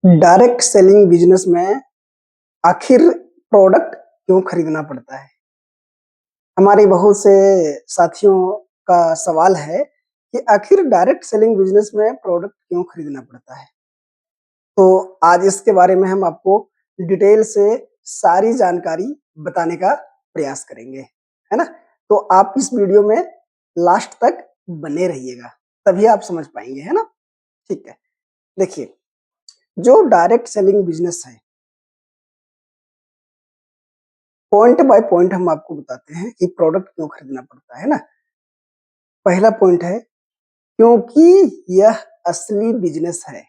Direct selling business में आखिर product क्यों खरीदना पड़ता है? हमारे बहुत से साथियों का सवाल है कि आखिर डायरेक्ट सेलिंग बिजनेस में प्रोडक्ट क्यों खरीदना पड़ता है? तो आज इसके बारे में हम आपको डिटेल से सारी जानकारी बताने का प्रयास करेंगे, है ना? तो आप इस वीडियो में लास्ट तक बने रहिएगा, तभी आप समझ पाएंगे, है ना? ठीक है। देखिए, जो डायरेक्ट सेलिंग बिजनेस है, पॉइंट बाय पॉइंट हम आपको बताते हैं कि प्रोडक्ट क्यों खरीदना पड़ता है ना। पहला पॉइंट है क्योंकि यह असली बिजनेस है,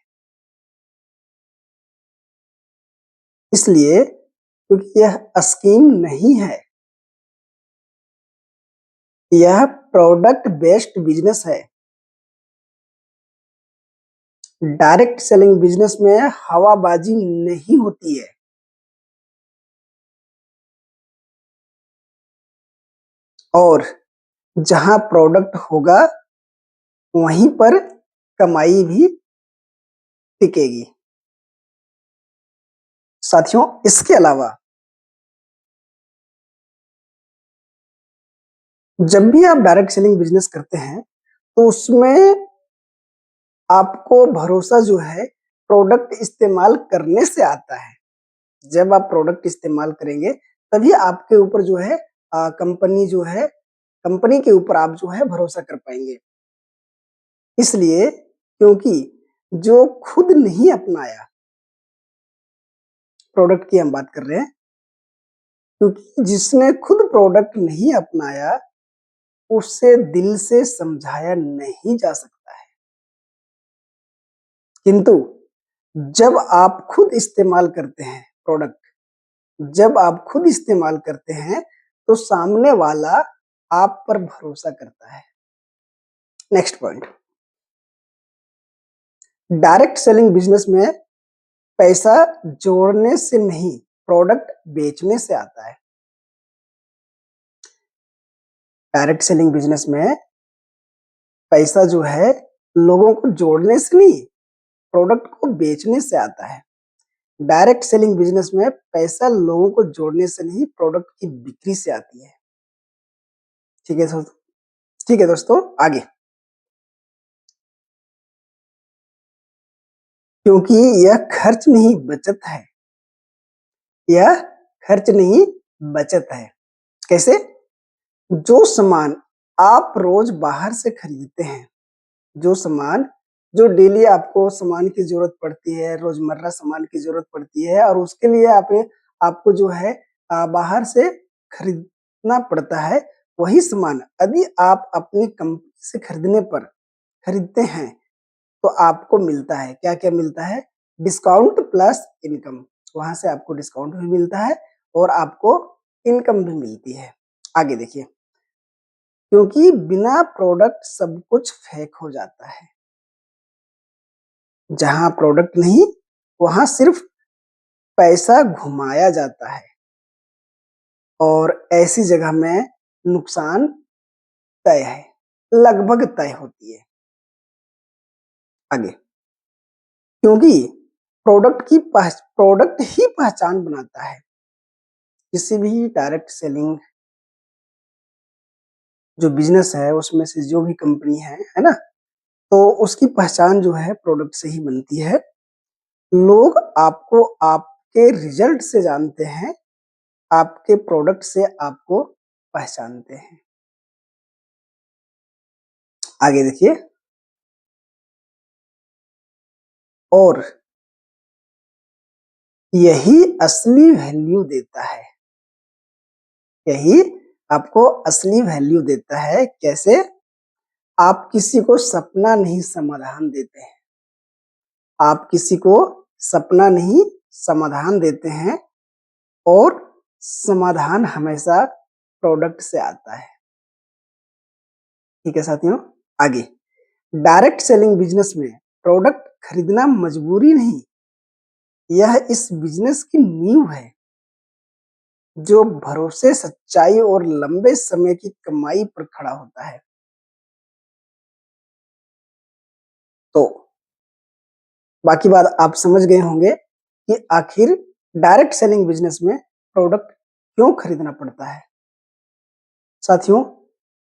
इसलिए क्योंकि यह स्कीम नहीं है, यह प्रोडक्ट बेस्ड बिजनेस है। डायरेक्ट सेलिंग बिजनेस में हवाबाजी नहीं होती है और जहां प्रोडक्ट होगा वहीं पर कमाई भी टिकेगी। साथियों, इसके अलावा जब भी आप डायरेक्ट सेलिंग बिजनेस करते हैं तो उसमें आपको भरोसा जो है प्रोडक्ट इस्तेमाल करने से आता है। जब आप प्रोडक्ट इस्तेमाल करेंगे तभी आपके ऊपर जो है कंपनी जो है कंपनी के ऊपर आप जो है भरोसा कर पाएंगे। इसलिए क्योंकि जो खुद नहीं अपनाया, प्रोडक्ट की हम बात कर रहे हैं, क्योंकि जिसने खुद प्रोडक्ट नहीं अपनाया उसे दिल से समझाया नहीं जा सकता है। किंतु जब आप खुद इस्तेमाल करते हैं प्रोडक्ट, जब आप खुद इस्तेमाल करते हैं तो सामने वाला आप पर भरोसा करता है। Next point, direct selling business में पैसा जोड़ने से नहीं, प्रोडक्ट बेचने से आता है। डायरेक्ट सेलिंग बिजनेस में पैसा जो है लोगों को जोड़ने से नहीं, प्रोडक्ट को बेचने से आता है। डायरेक्ट सेलिंग बिजनेस में पैसा लोगों को जोड़ने से नहीं, प्रोडक्ट की बिक्री से आती है। ठीक है दोस्तों, ठीक है दोस्तों, आगे। क्योंकि यह खर्च नहीं बचत है, यह खर्च नहीं बचत है। कैसे? जो सामान आप रोज बाहर से खरीदते हैं, जो सामान जो डेली आपको सामान की जरूरत पड़ती है, रोजमर्रा सामान की जरूरत पड़ती है और उसके लिए आपको जो है बाहर से खरीदना पड़ता है, वही सामान यदि आप अपनी कंपनी से खरीदते हैं तो आपको मिलता है, क्या क्या मिलता है? Discount plus income. वहां से आपको डिस्काउंट भी मिलता है और आपको इनकम भी मिलती है। आगे देखिए, क्योंकि बिना प्रोडक्ट सब कुछ फेक हो जाता है। जहां प्रोडक्ट नहीं वहां सिर्फ पैसा घुमाया जाता है और ऐसी जगह में नुकसान तय है, लगभग तय होती है। आगे, क्योंकि प्रोडक्ट ही पहचान बनाता है। किसी भी डायरेक्ट सेलिंग जो बिजनेस है उसमें से जो भी कंपनी है ना, तो उसकी पहचान जो है प्रोडक्ट से ही बनती है। लोग आपको आपके रिजल्ट से जानते हैं, आपके प्रोडक्ट से आपको पहचानते हैं। आगे देखिए, और यही असली वैल्यू देता है, यही आपको असली वैल्यू देता है। कैसे? आप किसी को सपना नहीं समाधान देते हैं, आप किसी को सपना नहीं समाधान देते हैं और समाधान हमेशा प्रोडक्ट से आता है। ठीक है साथियों, आगे, डायरेक्ट सेलिंग बिजनेस में प्रोडक्ट खरीदना मजबूरी नहीं, यह इस बिजनेस की नींव है जो भरोसे, सच्चाई और लंबे समय की कमाई पर खड़ा होता है। तो बाकी बात आप समझ गए होंगे कि आखिर डायरेक्ट सेलिंग बिजनेस में प्रोडक्ट क्यों खरीदना पड़ता है। साथियों,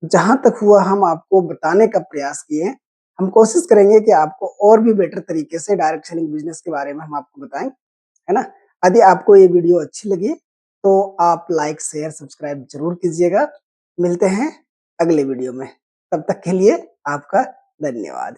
जहां तक हुआ हम आपको बताने का प्रयास किए। हम कोशिश करेंगे कि आपको और भी बेटर तरीके से डायरेक्ट सेलिंग बिजनेस के बारे में हम आपको बताएं, है ना। यदि आपको ये वीडियो अच्छी लगी तो आप लाइक शेयर सब्सक्राइब जरूर कीजिएगा। मिलते हैं अगले वीडियो में, तब तक के लिए आपका धन्यवाद।